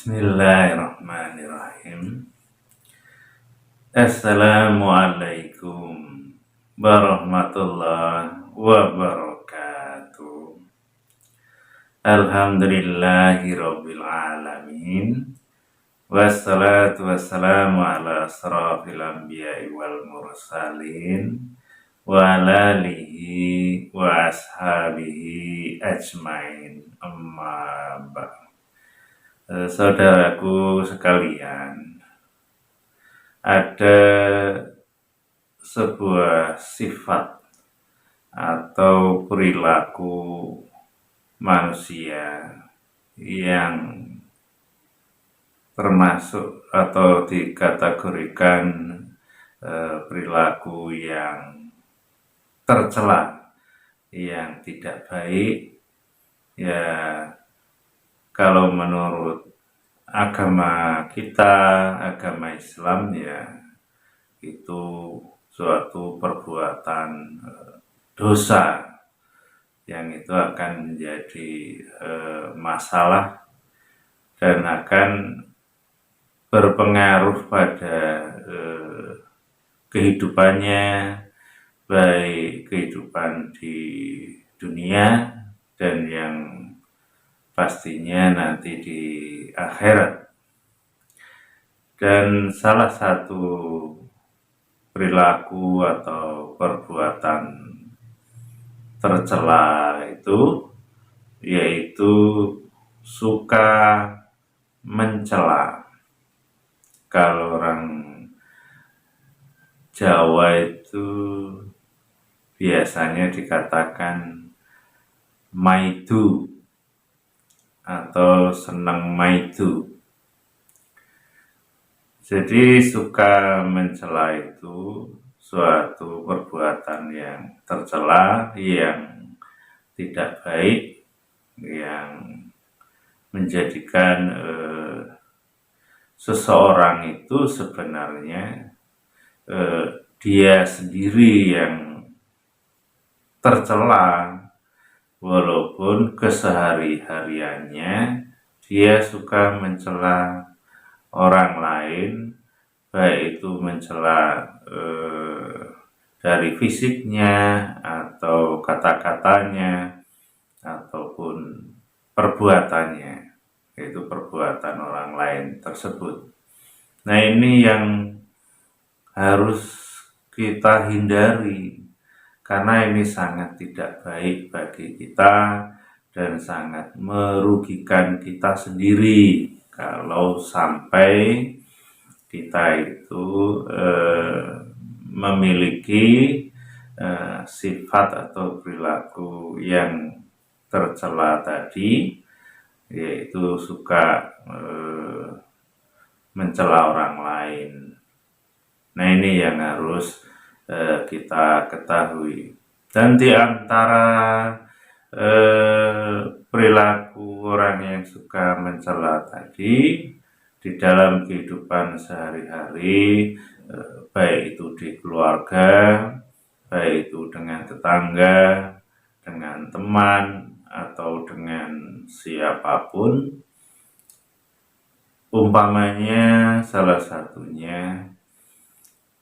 Bismillahirrahmanirrahim. Assalamualaikum warahmatullahi wabarakatuh. Alhamdulillahirabbil alamin. Wassalatu wassalamu ala asrafil anbiya'i wal mursalin wa ala alihi wa ashabihi ajmain. Amma ba'd. Saudaraku sekalian, ada sebuah sifat atau perilaku manusia yang termasuk atau dikategorikan perilaku yang tercela, yang tidak baik, ya. Kalau menurut agama kita, agama Islam, ya itu suatu perbuatan dosa yang itu akan menjadi masalah dan akan berpengaruh pada kehidupannya, baik kehidupan di dunia dan yang pastinya nanti di akhirat. Dan salah satu perilaku atau perbuatan tercela itu yaitu suka mencela. Kalau orang Jawa itu biasanya dikatakan maidu atau senang maidu. Jadi suka mencela itu suatu perbuatan yang tercela, yang tidak baik, yang menjadikan seseorang itu sebenarnya dia sendiri yang tercela, walaupun kesehari-hariannya dia suka mencela orang lain, baik itu mencela dari fisiknya atau kata-katanya ataupun perbuatannya, yaitu perbuatan orang lain tersebut. Nah, ini yang harus kita hindari, karena ini sangat tidak baik bagi kita dan sangat merugikan kita sendiri kalau sampai kita itu memiliki sifat atau perilaku yang tercela tadi, yaitu suka mencela orang lain. Nah, ini yang harus kita ketahui. Dan di antara perilaku orang yang suka mencela tadi di dalam kehidupan sehari-hari, baik itu di keluarga, baik itu dengan tetangga, dengan teman, atau dengan siapapun, umpamanya salah satunya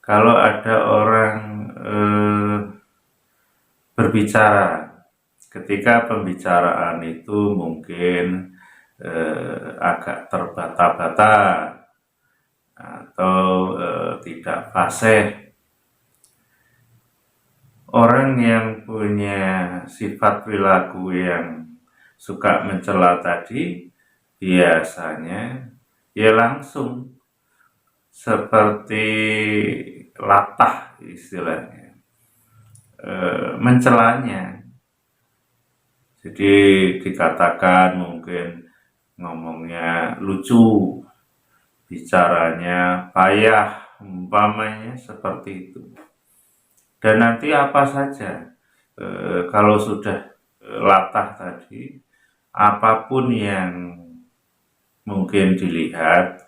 kalau ada orang berbicara, ketika pembicaraan itu mungkin agak terbata-bata atau tidak fasih, orang yang punya sifat perilaku yang suka mencela tadi biasanya ya langsung seperti latah istilahnya, mencelanya. Jadi dikatakan mungkin ngomongnya lucu, bicaranya payah, umpamanya seperti itu. Dan nanti apa saja, kalau sudah latah tadi, apapun yang mungkin dilihat,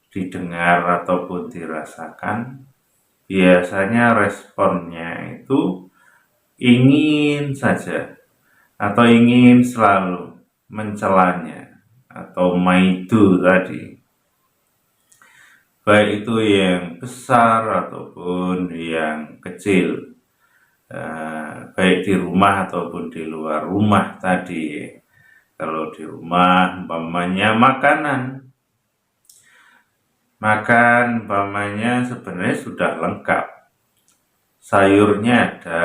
didengar ataupun dirasakan, biasanya responnya itu ingin saja atau ingin selalu mencelanya. atau maido tadi, baik itu yang besar ataupun yang kecil, baik di rumah ataupun di luar rumah tadi. Kalau di rumah umpamanya makan umpamanya sebenarnya sudah lengkap, sayurnya ada,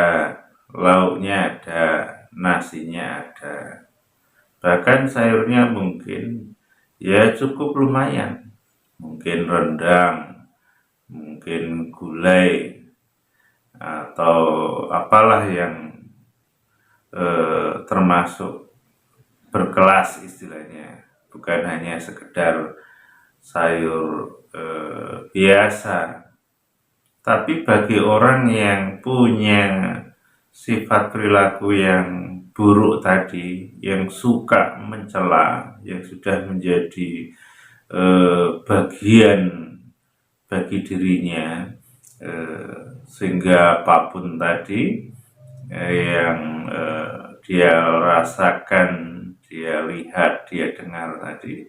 lauknya ada, nasinya ada, bahkan sayurnya mungkin ya cukup lumayan, mungkin rendang, mungkin gulai, atau apalah yang termasuk berkelas istilahnya, bukan hanya sekedar sayur biasa. Tapi bagi orang yang punya sifat perilaku yang buruk tadi, yang suka mencela, yang sudah menjadi bagian bagi dirinya, sehingga apapun tadi yang dia rasakan, dia lihat, dia dengar tadi,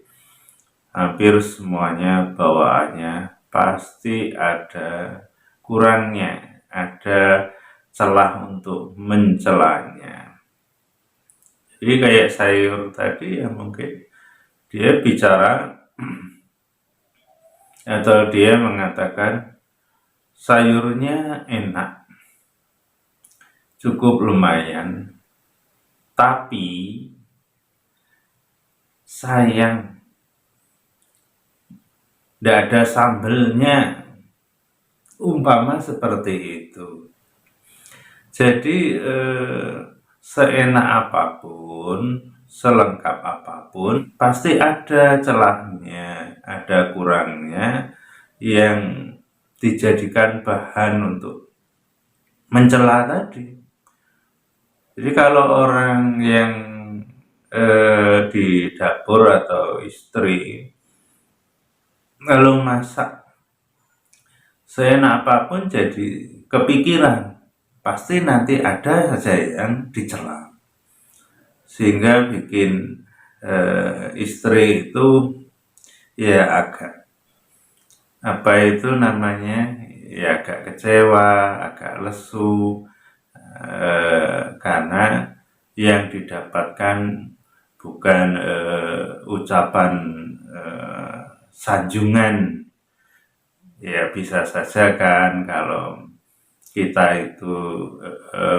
hampir semuanya bawaannya pasti ada kurangnya, ada celah untuk mencelanya. Jadi kayak sayur tadi ya, mungkin dia bicara atau dia mengatakan sayurnya enak, cukup lumayan, tapi sayang tidak ada sambelnya, umpama seperti itu. Jadi seenak apapun, selengkap apapun, pasti ada celahnya, ada kurangnya yang dijadikan bahan untuk mencela tadi. Jadi kalau orang yang di dapur atau istri kalau masak seenak apapun jadi kepikiran, pasti nanti ada saja yang dicela, sehingga bikin istri itu ya agak apa itu namanya, ya agak kecewa, agak lesu, karena yang didapatkan bukan ucapan sanjungan. Ya bisa saja kan kalau kita itu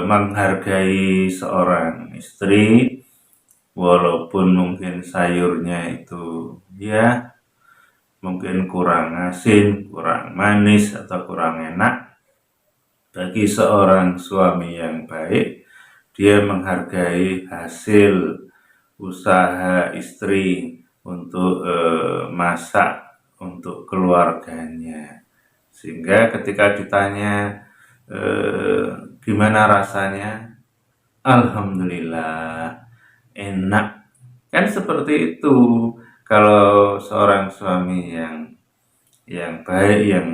menghargai seorang istri, walaupun mungkin sayurnya itu ya mungkin kurang asin, kurang manis, atau kurang enak. Bagi seorang suami yang baik, dia menghargai hasil usaha istri untuk masak untuk keluarganya, sehingga ketika ditanya gimana rasanya, alhamdulillah enak, kan seperti itu. Kalau seorang suami yang baik, yang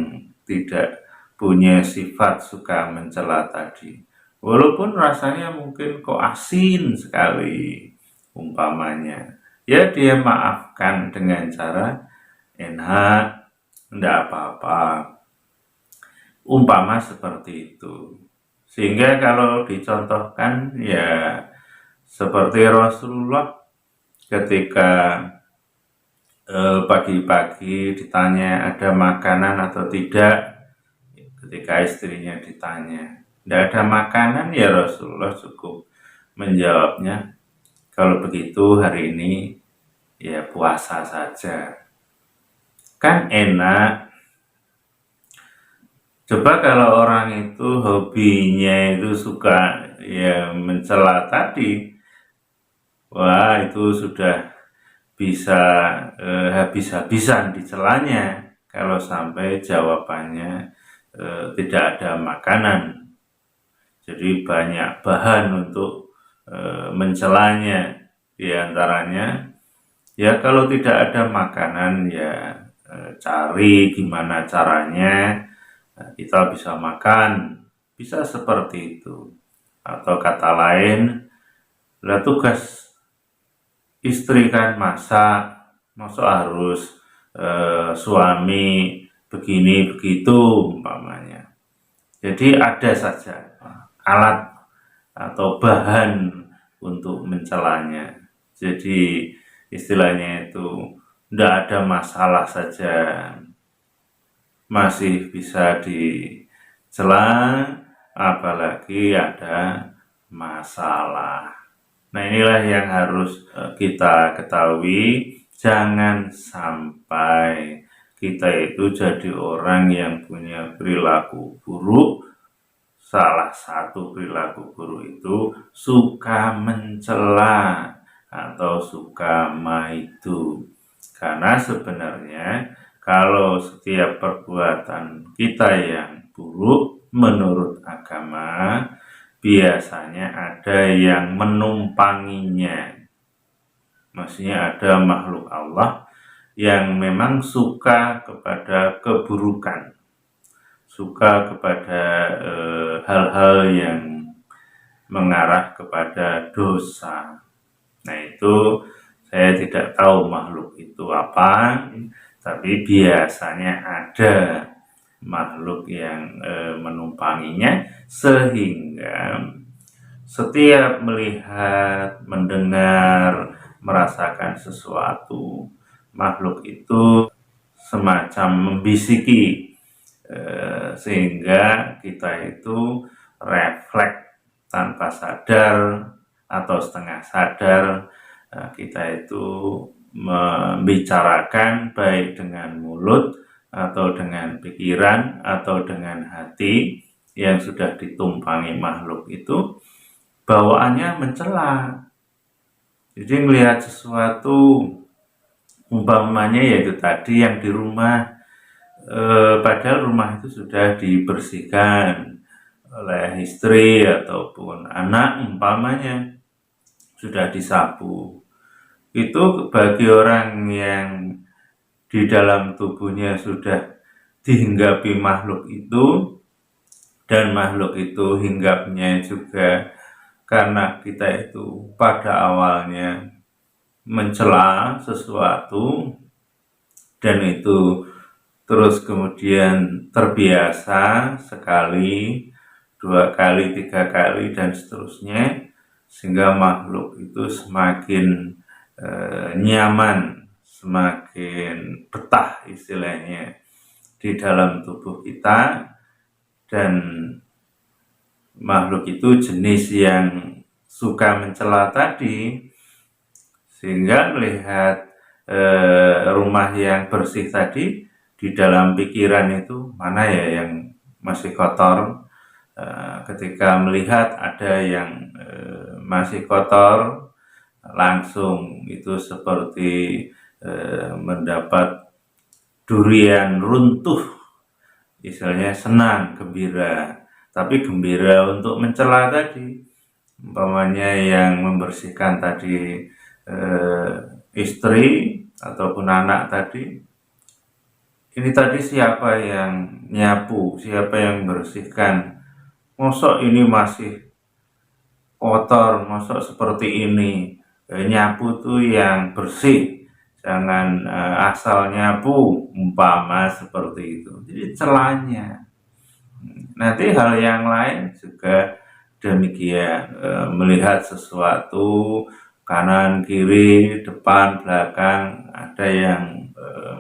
tidak punya sifat suka mencela tadi, walaupun rasanya mungkin kok asin sekali umpamanya, ya dia maafkan dengan cara enak, tidak apa-apa, umpama seperti itu. Sehingga kalau dicontohkan ya seperti Rasulullah ketika pagi-pagi ditanya ada makanan atau tidak, ketika istrinya ditanya tidak ada makanan, ya Rasulullah cukup menjawabnya, kalau begitu hari ini ya puasa saja, kan enak. Coba kalau orang itu hobinya itu suka ya mencela tadi, wah itu sudah bisa habis-habisan dicelanya kalau sampai jawabannya tidak ada makanan. Jadi banyak bahan untuk mencelanya, diantaranya ya kalau tidak ada makanan ya cari gimana caranya kita bisa makan, bisa seperti itu. Atau kata lain, lah tugas istri kan masak, masuk harus suami begini begitu umpamanya. Jadi ada saja alat atau bahan untuk mencelanya. Jadi istilahnya itu tidak ada masalah saja, masih bisa dicela, apalagi ada masalah. Nah, inilah yang harus kita ketahui, jangan sampai kita itu jadi orang yang punya perilaku buruk. Salah satu perilaku buruk itu suka mencela atau suka maidu. Karena sebenarnya kalau setiap perbuatan kita yang buruk menurut agama, biasanya ada yang menumpanginya. Maksudnya ada makhluk Allah yang memang suka kepada keburukan, suka kepada hal-hal yang mengarah kepada dosa. Nah, itu saya tidak tahu makhluk itu apa, tapi biasanya ada makhluk yang menumpanginya, sehingga setiap melihat, mendengar, merasakan sesuatu, makhluk itu semacam membisiki, sehingga kita itu refleks tanpa sadar atau setengah sadar, kita itu membicarakan baik dengan mulut atau dengan pikiran atau dengan hati yang sudah ditumpangi makhluk itu, bawaannya mencela. Jadi melihat sesuatu, umpamanya yaitu tadi yang di rumah, padahal rumah itu sudah dibersihkan oleh istri ataupun anak, umpamanya sudah disapu. Itu bagi orang yang di dalam tubuhnya sudah dihinggapi makhluk itu, dan makhluk itu hinggapnya juga karena kita itu pada awalnya mencela sesuatu, dan itu terus kemudian terbiasa sekali, 2 kali, 3 kali, dan seterusnya, sehingga makhluk itu semakin nyaman, semakin betah istilahnya di dalam tubuh kita. Dan makhluk itu jenis yang suka mencela tadi, sehingga melihat rumah yang bersih tadi, di dalam pikiran itu mana ya yang masih kotor. Ketika melihat ada yang masih kotor, langsung itu seperti mendapat durian runtuh, istilahnya senang, gembira. Tapi gembira untuk mencela tadi, umpamanya yang membersihkan tadi istri ataupun anak tadi, ini tadi siapa yang nyapu, siapa yang bersihkan, mosok ini masih kotor, mosok seperti ini, nyapu tuh yang bersih, jangan asal nyapu, umpama seperti itu. Jadi celanya. Nanti hal yang lain juga demikian, melihat sesuatu kanan kiri, depan belakang, ada yang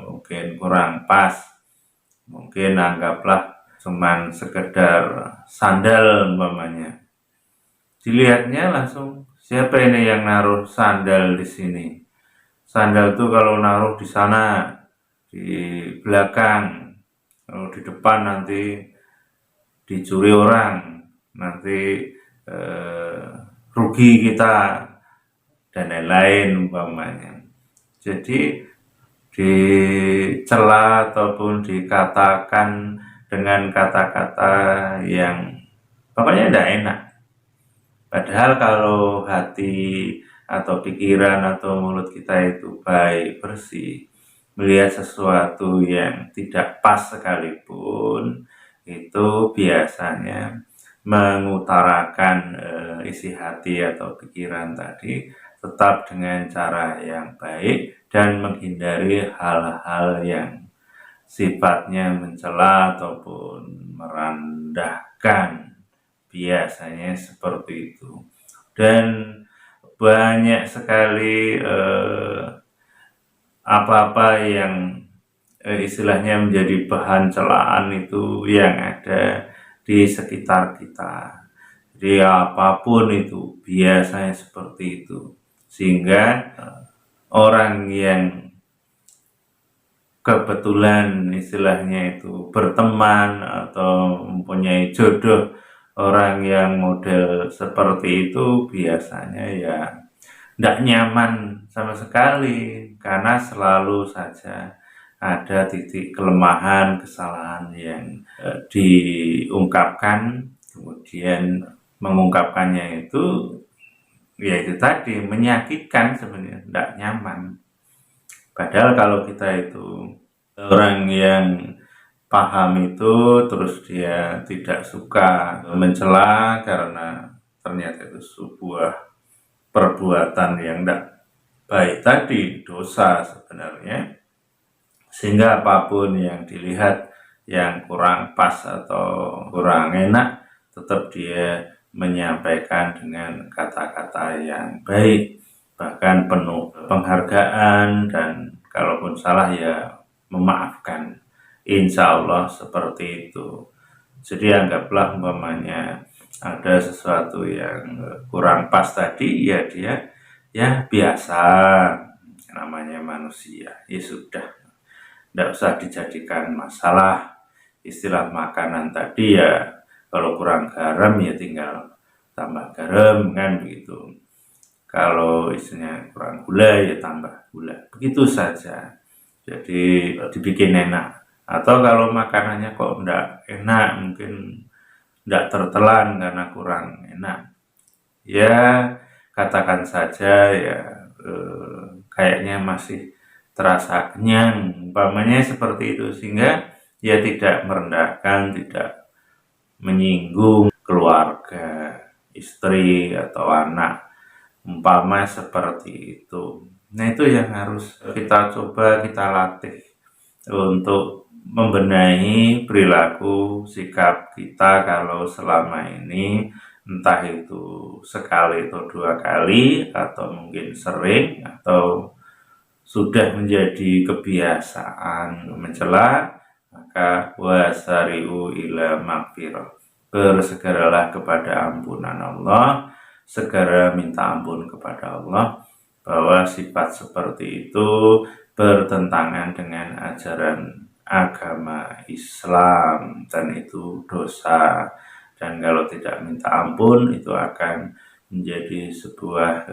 mungkin kurang pas, mungkin anggaplah cuman sekedar sandal umpamanya, dilihatnya langsung, siapa ini yang naruh sandal di sini? Sandal tuh kalau naruh di sana, di belakang, kalau di depan nanti dicuri orang, nanti rugi kita, dan lain-lain umpamanya. Jadi dicela ataupun dikatakan dengan kata-kata yang pokoknya tidak enak. Padahal kalau hati atau pikiran atau mulut kita itu baik, bersih, melihat sesuatu yang tidak pas sekalipun, itu biasanya mengutarakan isi hati atau pikiran tadi tetap dengan cara yang baik dan menghindari hal-hal yang sifatnya mencela ataupun merendahkan, biasanya seperti itu. Dan banyak sekali apa-apa yang istilahnya menjadi bahan celaan itu yang ada di sekitar kita. Jadi apapun itu biasanya seperti itu, sehingga orang yang kebetulan istilahnya itu berteman atau mempunyai jodoh orang yang model seperti itu biasanya ya tidak nyaman sama sekali, karena selalu saja ada titik kelemahan, kesalahan yang diungkapkan, kemudian mengungkapkannya itu ya itu tadi menyakitkan, sebenarnya tidak nyaman. Padahal kalau kita itu orang yang paham itu, terus dia tidak suka mencela karena ternyata itu sebuah perbuatan yang tidak baik tadi, dosa sebenarnya, sehingga apapun yang dilihat yang kurang pas atau kurang enak, tetap dia menyampaikan dengan kata-kata yang baik, bahkan penuh penghargaan, dan kalaupun salah ya memaafkan. Insya Allah seperti itu. Jadi anggaplah umpamanya ada sesuatu yang kurang pas tadi, ya dia ya biasa, namanya manusia, ya sudah, tidak usah dijadikan masalah. Istilah makanan tadi ya, kalau kurang garam ya tinggal tambah garam, kan begitu. Kalau isinya kurang gula ya tambah gula, begitu saja. Jadi dibikin enak. Atau kalau makanannya kok tidak enak, mungkin tidak tertelan karena kurang enak, ya katakan saja ya kayaknya masih terasa kenyang, umpamanya seperti itu, sehingga ya tidak merendahkan, tidak menyinggung keluarga, istri atau anak, umpama seperti itu. Nah, itu yang harus kita coba, kita latih untuk membenahi perilaku sikap kita kalau selama ini entah itu sekali atau dua kali, atau mungkin sering, atau sudah menjadi kebiasaan mencela, maka wasari'u ila magfirah, bersegeralah kepada ampunan Allah, segera minta ampun kepada Allah, bahwa sifat seperti itu bertentangan dengan ajaran agama Islam dan itu dosa. Dan kalau tidak minta ampun itu akan menjadi sebuah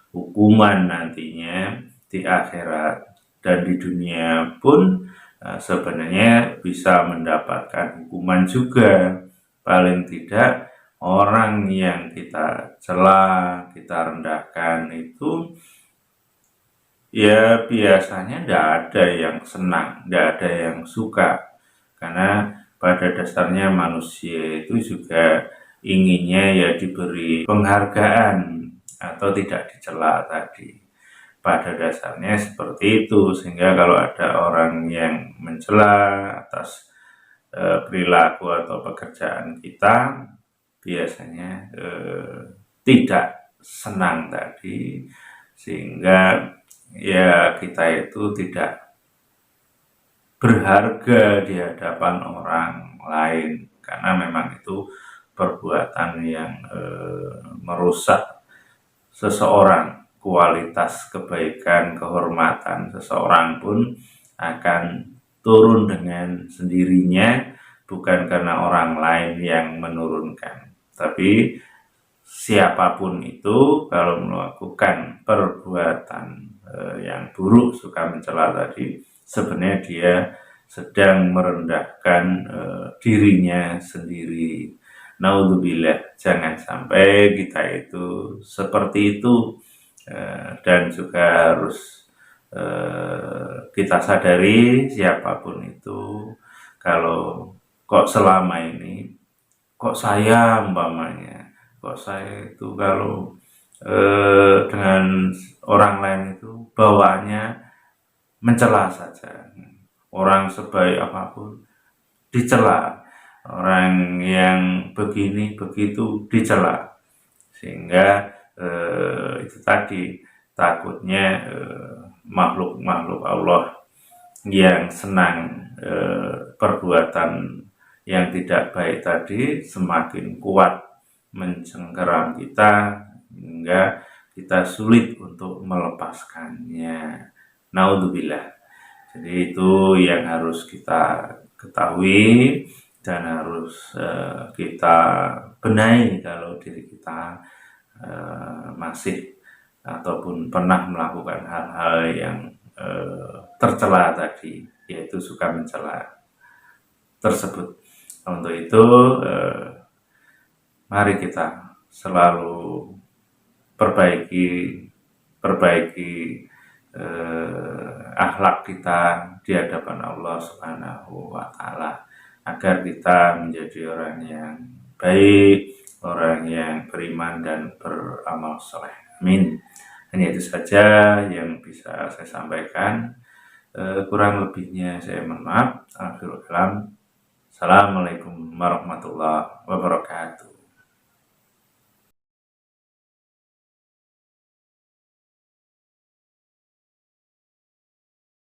hukuman nantinya di akhirat, dan di dunia pun sebenarnya bisa mendapatkan hukuman juga. Paling tidak orang yang kita cela, kita rendahkan itu ya biasanya tidak ada yang senang, tidak ada yang suka, karena pada dasarnya manusia itu juga inginnya ya diberi penghargaan atau tidak dicela tadi. Pada dasarnya seperti itu, sehingga kalau ada orang yang mencela atas perilaku atau pekerjaan kita, biasanya tidak senang tadi, sehingga ya kita itu tidak berharga di hadapan orang lain, karena memang itu perbuatan yang merusak seseorang, kualitas kebaikan, kehormatan seseorang pun akan turun dengan sendirinya, bukan karena orang lain yang menurunkan, tapi siapapun itu kalau melakukan perbuatan yang buruk, suka mencela tadi, sebenarnya dia sedang merendahkan dirinya sendiri. Naudzubillah, jangan sampai kita itu seperti itu. Dan juga harus kita sadari, siapapun itu, kalau kok selama ini kok saya umpamanya, kok saya itu kalau dengan orang lain itu bawaannya mencela saja. Orang sebaik apapun dicela, orang yang begini begitu dicela, sehingga itu tadi takutnya makhluk-makhluk Allah yang senang perbuatan yang tidak baik tadi semakin kuat mencengkeram kita hingga kita sulit untuk melepaskannya. Naudzubillah. Jadi itu yang harus kita ketahui dan harus kita benahi kalau diri kita masih ataupun pernah melakukan hal-hal yang tercela tadi, yaitu suka mencela tersebut. Untuk itu mari kita selalu perbaiki akhlak kita di hadapan Allah Subhanahu wa Ta'ala, agar kita menjadi orang yang baik, orang yang beriman dan beramal soleh. Amin. Hanya itu saja yang bisa saya sampaikan. Kurang lebihnya saya mohon maaf. Akhirul kalam. Assalamualaikum warahmatullahi wabarakatuh.